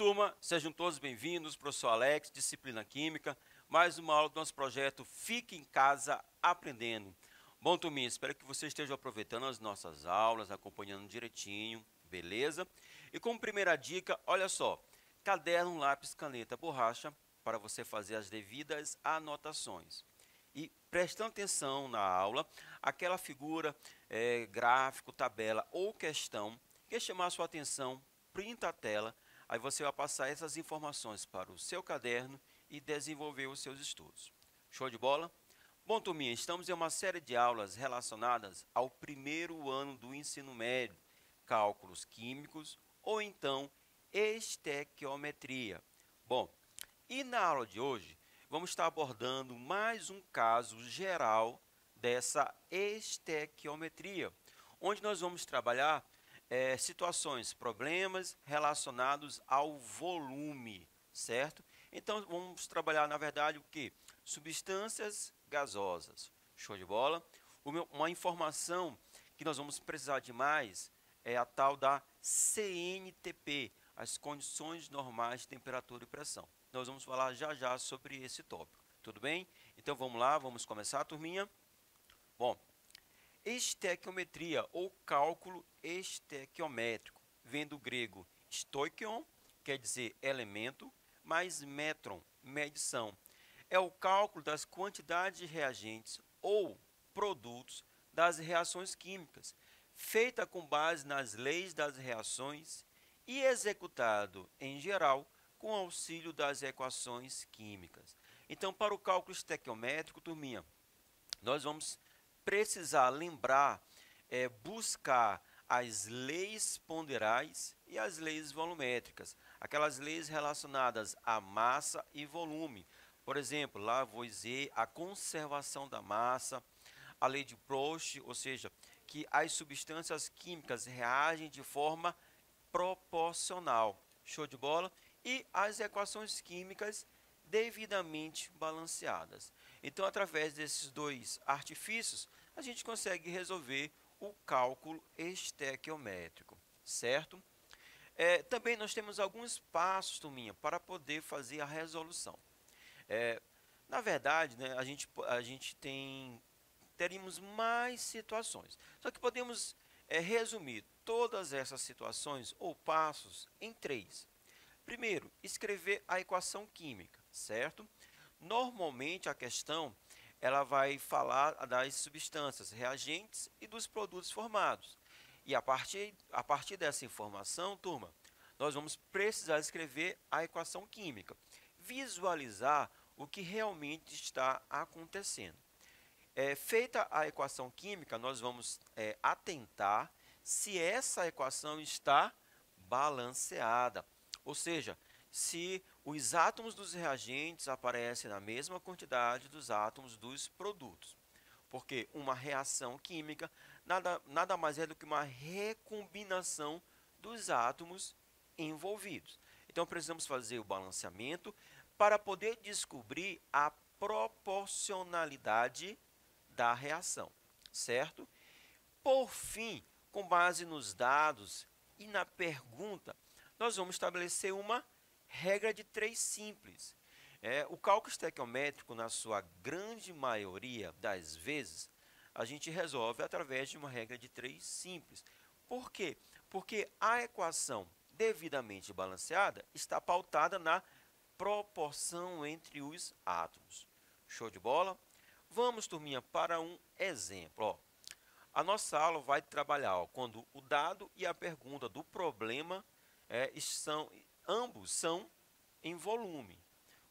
turma, sejam todos bem-vindos, professor Alex, disciplina Química, mais uma aula do nosso projeto Fique em Casa Aprendendo. Bom, turminha, espero que vocês estejam aproveitando as nossas aulas, acompanhando direitinho, beleza? E como primeira dica, olha só, caderno, lápis, caneta, borracha, para você fazer as devidas anotações. E prestando atenção na aula, aquela figura, gráfico, tabela ou questão que chamar a sua atenção, printa a tela. Aí você vai passar essas informações para o seu caderno e desenvolver os seus estudos. Show de bola? Bom, turminha, estamos em uma série de aulas relacionadas ao primeiro ano do ensino médio, cálculos químicos ou então estequiometria. Bom, e na aula de hoje vamos estar abordando mais um caso geral dessa estequiometria, onde nós vamos trabalhar situações, problemas relacionados ao volume, certo? Então, vamos trabalhar, na verdade, o que? Substâncias gasosas. Show de bola? Uma informação que nós vamos precisar de mais é a tal da CNTP, as condições normais de temperatura e pressão. Nós vamos falar já já sobre esse tópico. Tudo bem? Então, vamos lá, vamos começar, turminha? Bom, estequiometria ou cálculo estequiométrico, vem do grego stoichion, quer dizer elemento, mais metron, medição. É o cálculo das quantidades de reagentes ou produtos das reações químicas, feita com base nas leis das reações e executado, em geral, com auxílio das equações químicas. Então, para o cálculo estequiométrico, turminha, nós vamos precisar lembrar, buscar as leis ponderais e as leis volumétricas, aquelas leis relacionadas à massa e volume. Por exemplo, Lavoisier, a conservação da massa, a lei de Proust, ou seja, que as substâncias químicas reagem de forma proporcional. Show de bola? E as equações químicas devidamente balanceadas. Então, através desses dois artifícios, a gente consegue resolver o cálculo estequiométrico, certo? Também nós temos alguns passos, turminha, para poder fazer a resolução. Na verdade, né, a gente teríamos mais situações. Só que podemos resumir todas essas situações ou passos em três. Primeiro, escrever a equação química, certo? Normalmente a questão ela vai falar das substâncias, reagentes e dos produtos formados. E a partir dessa informação, turma, nós vamos precisar escrever a equação química, visualizar o que realmente está acontecendo. Feita a equação química, nós vamos atentar se essa equação está balanceada, ou seja, se os átomos dos reagentes aparecem na mesma quantidade dos átomos dos produtos. Porque uma reação química nada mais é do que uma recombinação dos átomos envolvidos. Então, precisamos fazer o balanceamento para poder descobrir a proporcionalidade da reação, certo? Por fim, com base nos dados e na pergunta, nós vamos estabelecer uma regra de 3 simples. O cálculo estequiométrico, na sua grande maioria das vezes, a gente resolve através de uma regra de 3 simples. Por quê? Porque a equação devidamente balanceada está pautada na proporção entre os átomos. Show de bola? Vamos, turminha, para um exemplo. A nossa aula vai trabalhar quando o dado e a pergunta do problema ambos são em volume,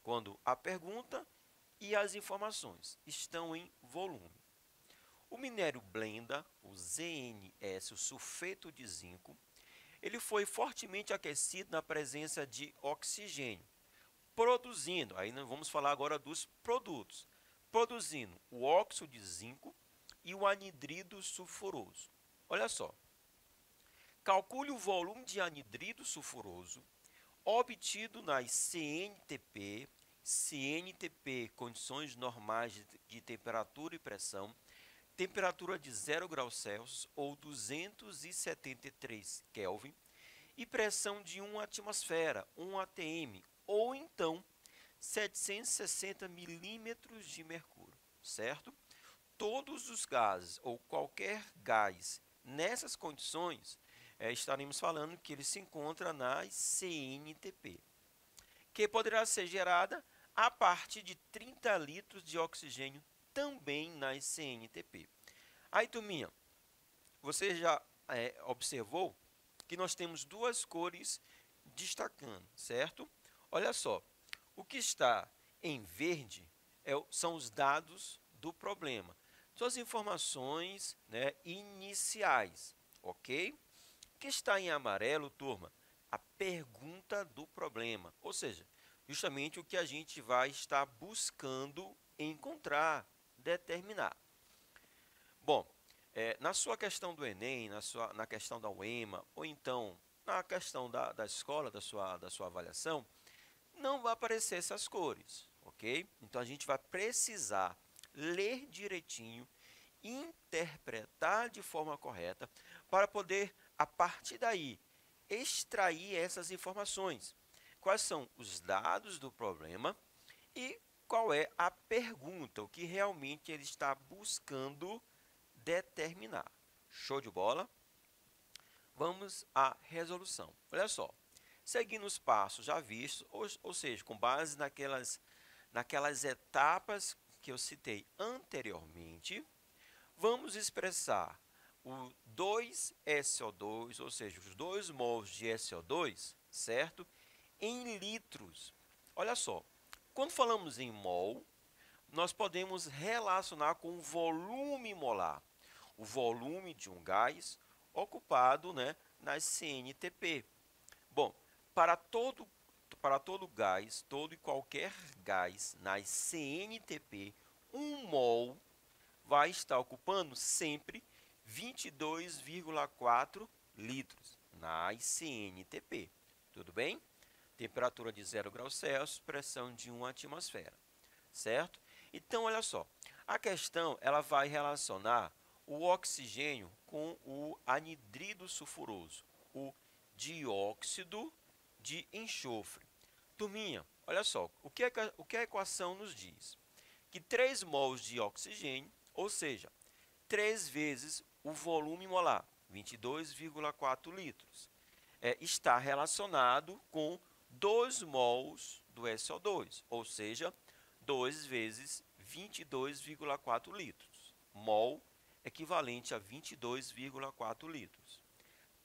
quando a pergunta e as informações estão em volume. O minério blenda, o ZnS, o sulfeto de zinco, ele foi fortemente aquecido na presença de oxigênio, produzindo, aí nós vamos falar agora dos produtos, produzindo o óxido de zinco e o anidrido sulfuroso. Olha só, calcule o volume de anidrido sulfuroso obtido nas CNTP, condições normais de temperatura e pressão, temperatura de 0 graus Celsius ou 273 Kelvin, e pressão de 1 atmosfera, 1 atm, ou então 760 milímetros de mercúrio, certo? Todos os gases ou qualquer gás nessas condições, estaremos falando que ele se encontra na CNTP, que poderá ser gerada a partir de 30 litros de oxigênio também na CNTP. Aí, turminha, você já observou que nós temos duas cores destacando, certo? Olha só, o que está em verde são os dados do problema. São as informações, né, iniciais, ok? O que está em amarelo, turma? A pergunta do problema, ou seja, justamente o que a gente vai estar buscando encontrar, determinar. Bom, na sua questão do Enem, na questão da UEMA, ou então na questão da escola, da sua avaliação, não vai aparecer essas cores, ok? Então, a gente vai precisar ler direitinho, interpretar de forma correta, para poder, a partir daí, extrair essas informações. Quais são os dados do problema e qual é a pergunta, o que realmente ele está buscando determinar. Show de bola? Vamos à resolução. Olha só, seguindo os passos já vistos, ou seja, com base naquelas etapas que eu citei anteriormente, vamos expressar o 2SO2, ou seja, os 2 mols de SO2, certo? Em litros. Olha só, quando falamos em mol, nós podemos relacionar com o volume molar, o volume de um gás ocupado, né, nas CNTP. Bom, para todo gás, todo e qualquer gás nas CNTP, 1 mol vai estar ocupando sempre 22,4 litros nas CNTP. Tudo bem? Temperatura de 0 graus Celsius, pressão de 1 atmosfera. Certo? Então, olha só. A questão ela vai relacionar o oxigênio com o anidrido sulfuroso, o dióxido de enxofre. Turminha, olha só, o que a equação nos diz? Que 3 mols de oxigênio, ou seja, 3 vezes o volume molar, 22,4 litros, está relacionado com 2 mols do SO2, ou seja, 2 vezes 22,4 litros. Mol equivalente a 22,4 litros.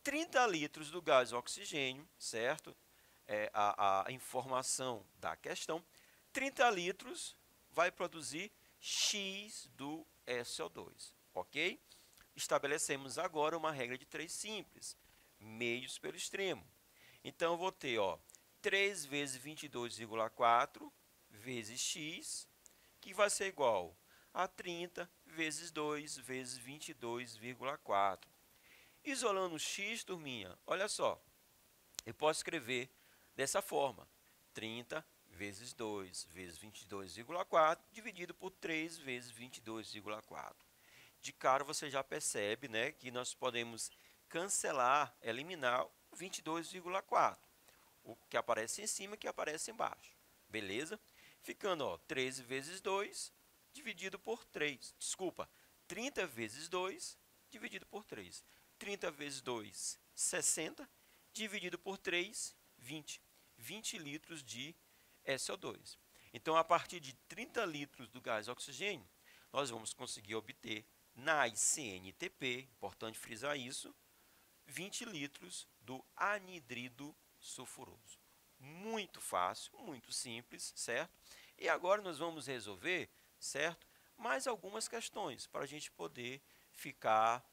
30 litros do gás oxigênio, certo? A informação da questão. 30 litros vai produzir X do SO2, ok? Estabelecemos agora uma regra de 3 simples, meios pelo extremo. Então, eu vou ter 3 vezes 22,4 vezes X, que vai ser igual a 30 vezes 2 vezes 22,4. Isolando x, turminha, olha só, eu posso escrever dessa forma, 30 vezes 2 vezes 22,4 dividido por 3 vezes 22,4. De cara você já percebe, né, que nós podemos cancelar, eliminar 22,4. O que aparece em cima e o que aparece embaixo. Beleza? Ficando 13 vezes 2 dividido por 3. Desculpa, 30 vezes 2 dividido por 3. 30 vezes 2, 60, dividido por 3, 20. 20 litros de SO2. Então, a partir de 30 litros do gás oxigênio, nós vamos conseguir obter na CNTP, importante frisar isso, 20 litros do anidrido sulfuroso. Muito fácil, muito simples, certo? E agora nós vamos resolver, certo? Mais algumas questões para a gente poder ficar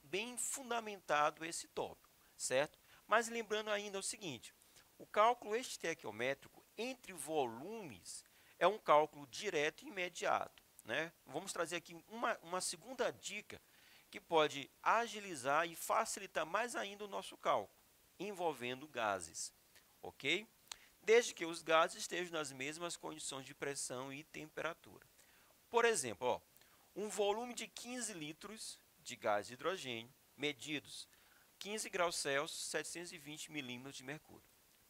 bem fundamentado esse tópico, certo? Mas lembrando ainda o seguinte, o cálculo estequiométrico entre volumes é um cálculo direto e imediato, né? Vamos trazer aqui uma segunda dica que pode agilizar e facilitar mais ainda o nosso cálculo, envolvendo gases, ok? Desde que os gases estejam nas mesmas condições de pressão e temperatura. Por exemplo, um volume de 15 litros de gás de hidrogênio, medidos 15 graus Celsius, 720 milímetros de mercúrio.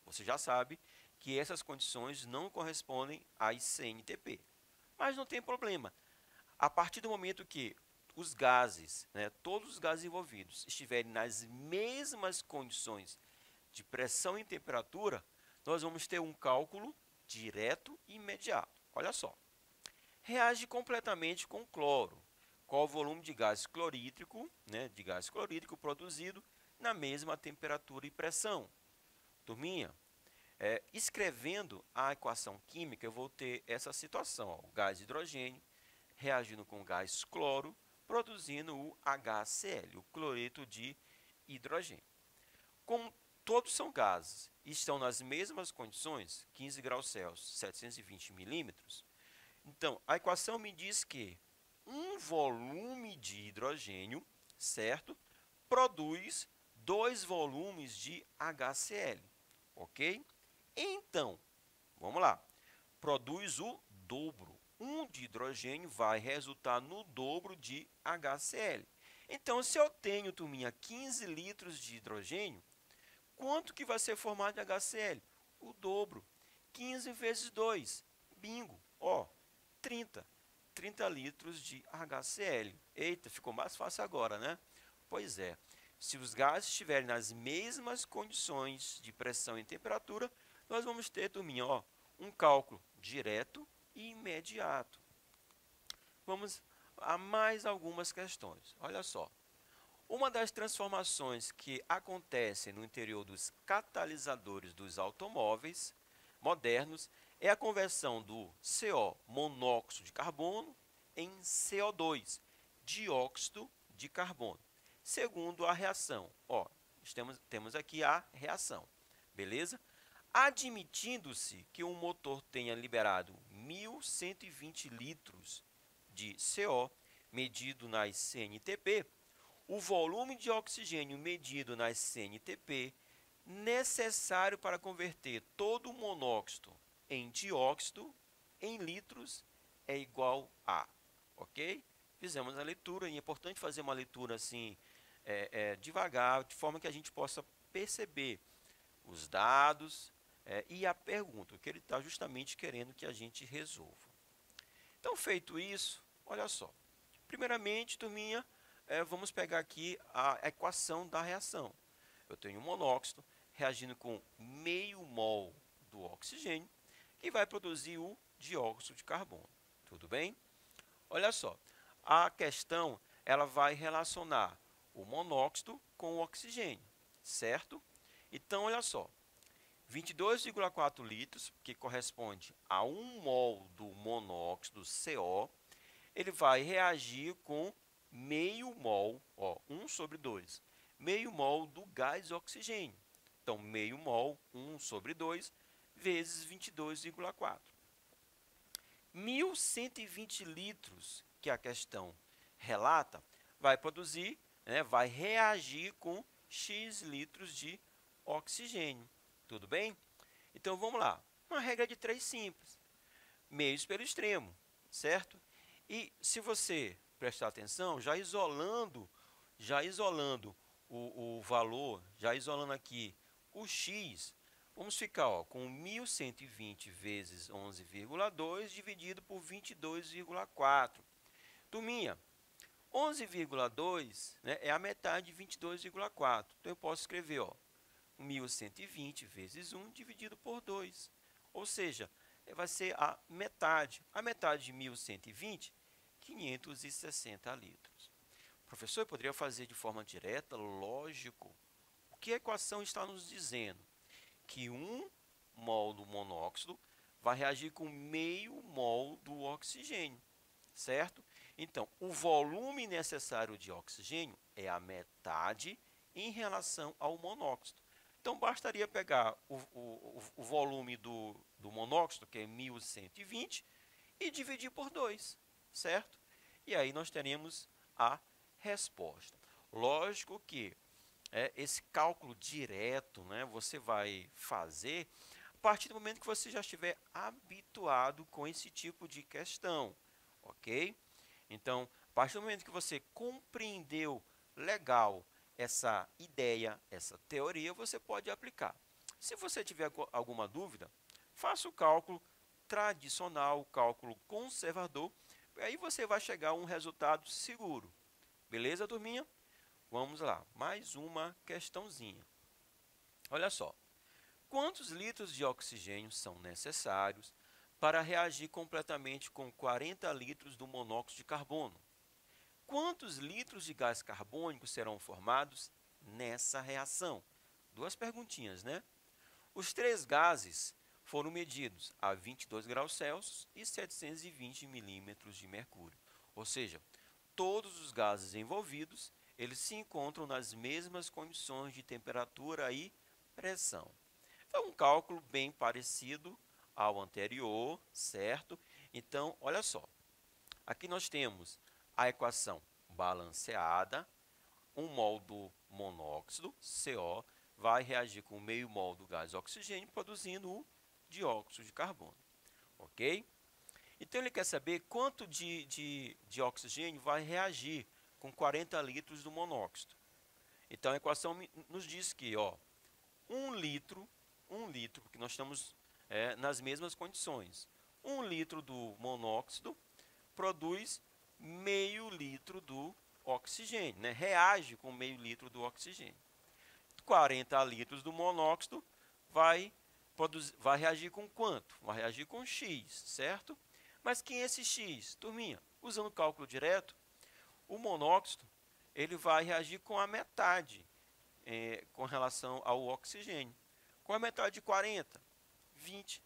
Você já sabe que essas condições não correspondem à CNTP. Mas não tem problema. A partir do momento que os gases, todos os gases envolvidos, estiverem nas mesmas condições de pressão e temperatura, nós vamos ter um cálculo direto e imediato. Olha só. Reage completamente com cloro. Qual o volume de gás clorídrico, produzido na mesma temperatura e pressão? Turminha, escrevendo a equação química, eu vou ter essa situação. Ó, o gás hidrogênio reagindo com o gás cloro, produzindo o HCl, o cloreto de hidrogênio. Como todos são gases e estão nas mesmas condições, 15 graus Celsius, 720 milímetros, então a equação me diz que um volume de hidrogênio, certo, produz 2 volumes de HCl, ok? Então, vamos lá, produz o dobro. 1 de hidrogênio vai resultar no dobro de HCl. Então, se eu tenho, turminha, 15 litros de hidrogênio, quanto que vai ser formado de HCl? O dobro. 15 vezes 2. Bingo. Ó, 30. 30 litros de HCl. Eita, ficou mais fácil agora, né? Pois é. Se os gases estiverem nas mesmas condições de pressão e temperatura, nós vamos ter, turminha, ó, um cálculo direto e imediato. Vamos a mais algumas questões. Olha só. Uma das transformações que acontecem no interior dos catalisadores dos automóveis modernos é a conversão do CO, monóxido de carbono, em CO2, dióxido de carbono. Segundo a reação, ó, temos aqui a reação, beleza? Admitindo-se que um motor tenha liberado 1.120 litros de CO medido nas CNTP, o volume de oxigênio medido nas CNTP necessário para converter todo o monóxido em dióxido em litros é igual a, ok? Fizemos a leitura e é importante fazer uma leitura assim devagar, de forma que a gente possa perceber os dados e a pergunta, o que ele está justamente querendo que a gente resolva. Então, feito isso, olha só. Primeiramente, turminha, vamos pegar aqui a equação da reação. Eu tenho um monóxido reagindo com meio mol do oxigênio e vai produzir o dióxido de carbono. Tudo bem? Olha só, a questão ela vai relacionar o monóxido com o oxigênio, certo? Então, olha só, 22,4 litros, que corresponde a 1 mol do monóxido CO, ele vai reagir com meio mol, ó, 1 sobre 2, meio mol do gás oxigênio. Então, meio mol, 1 sobre 2, vezes 22,4. 1.120 litros, que a questão relata, vai produzir, vai reagir com X litros de oxigênio. Tudo bem? Então, vamos lá. Uma regra de 3 simples. Meios pelo extremo, certo? E se você prestar atenção, já isolando o valor, já isolando aqui o x, vamos ficar com 1.120 vezes 11,2 dividido por 22,4. Turminha, 11,2 é a metade de 22,4. Então, eu posso escrever 1.120 vezes 1 dividido por 2. Ou seja, vai ser a metade. A metade de 1.120, 560 litros. Professor, eu poderia fazer de forma direta? Lógico. O que a equação está nos dizendo? Que 1 mol do monóxido vai reagir com meio mol do oxigênio, certo? Então, o volume necessário de oxigênio é a metade em relação ao monóxido. Então, bastaria pegar o volume do monóxido, que é 1.120, e dividir por 2, certo? E aí nós teremos a resposta. Lógico que esse cálculo direto, você vai fazer a partir do momento que você já estiver habituado com esse tipo de questão, ok? Então, a partir do momento que você compreendeu legal essa ideia, essa teoria, você pode aplicar. Se você tiver alguma dúvida, faça o cálculo tradicional, o cálculo conservador, aí você vai chegar a um resultado seguro. Beleza, turminha? Vamos lá, mais uma questãozinha. Olha só, quantos litros de oxigênio são necessários para reagir completamente com 40 litros do monóxido de carbono? Quantos litros de gás carbônico serão formados nessa reação? Duas perguntinhas, né? Os três gases foram medidos a 22 graus Celsius e 720 milímetros de mercúrio. Ou seja, todos os gases envolvidos, eles se encontram nas mesmas condições de temperatura e pressão. É um cálculo bem parecido ao anterior, certo? Então, olha só. Aqui nós temos a equação balanceada, 1 mol do monóxido, CO, vai reagir com meio mol do gás oxigênio, produzindo o dióxido de carbono. Ok? Então, ele quer saber quanto de oxigênio vai reagir com 40 litros do monóxido. Então, a equação nos diz que 1 litro, porque nós estamos nas mesmas condições. 1 litro do monóxido produz meio litro do oxigênio, né? Reage com meio litro do oxigênio. 40 litros do monóxido vai reagir com quanto? Vai reagir com X, certo? Mas quem é esse X? Turminha, usando o cálculo direto, o monóxido ele vai reagir com a metade com relação ao oxigênio. Com a metade de 40, 20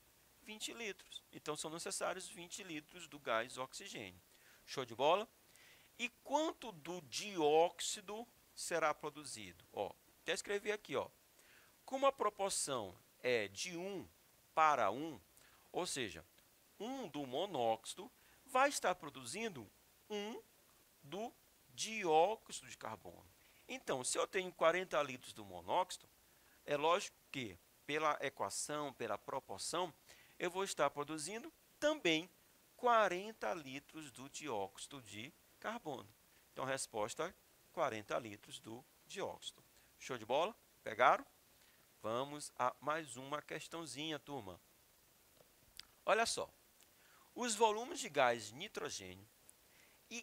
litros. Então, são necessários 20 litros do gás oxigênio. Show de bola? E quanto do dióxido será produzido? Até escrevi aqui, como a proporção é de 1 para 1, ou seja, 1 do monóxido vai estar produzindo 1 do dióxido de carbono. Então, se eu tenho 40 litros do monóxido, é lógico que, pela equação, pela proporção, eu vou estar produzindo também 40 litros do dióxido de carbono. Então, a resposta é 40 litros do dióxido. Show de bola? Pegaram? Vamos a mais uma questãozinha, turma. Olha só. Os volumes de gás nitrogênio e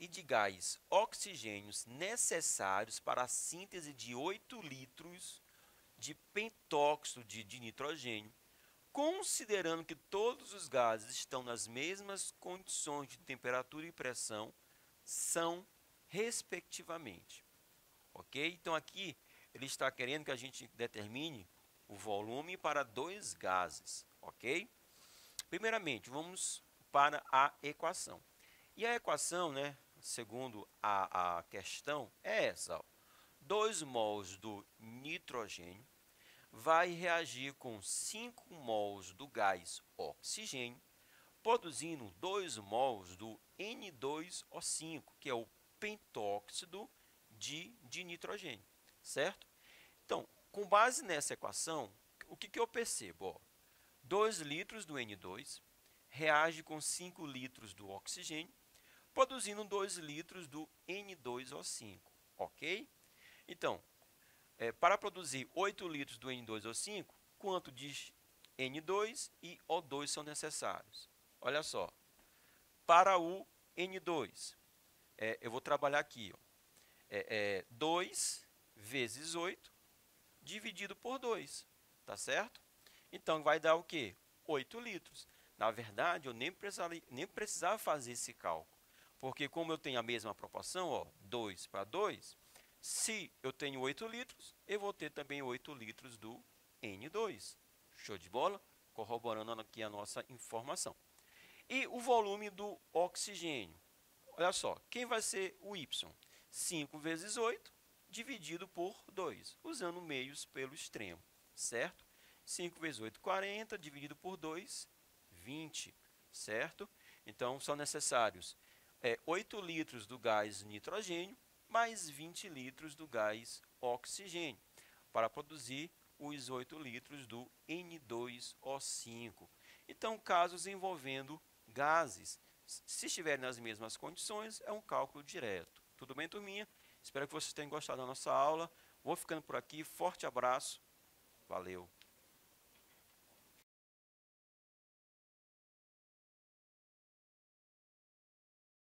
de gás oxigênios necessários para a síntese de 8 litros de pentóxido de nitrogênio, considerando que todos os gases estão nas mesmas condições de temperatura e pressão, são respectivamente. Ok? Então, aqui ele está querendo que a gente determine o volume para dois gases. Ok? Primeiramente, vamos para a equação. E a equação, né, segundo a questão, é essa. 2 mols do nitrogênio vai reagir com 5 mols do gás oxigênio, produzindo 2 mols do N2O5, que é o pentóxido de nitrogênio, certo? Então, com base nessa equação, o que eu percebo? 2 litros do N2 reage com 5 litros do oxigênio, produzindo 2 litros do N2O5, ok? Então, para produzir 8 litros do N2O5, quanto de N2 e O2 são necessários? Olha só, para o N2, eu vou trabalhar aqui, 2 vezes 8 dividido por 2, tá certo? Então, vai dar o quê? 8 litros. Na verdade, eu nem precisava fazer esse cálculo, porque como eu tenho a mesma proporção, 2 para 2, se eu tenho 8 litros, eu vou ter também 8 litros do N2. Show de bola? Corroborando aqui a nossa informação. E o volume do oxigênio? Olha só, quem vai ser o Y? 5 vezes 8 dividido por 2, usando meios pelo extremo, certo? 5 vezes 8, 40, dividido por 2, 20, certo? Então, são necessários 8 litros do gás nitrogênio mais 20 litros do gás oxigênio para produzir os 8 litros do N2O5. Então, casos envolvendo gases, se estiverem nas mesmas condições, é um cálculo direto. Tudo bem, turminha? Espero que vocês tenham gostado da nossa aula. Vou ficando por aqui. Forte abraço. Valeu.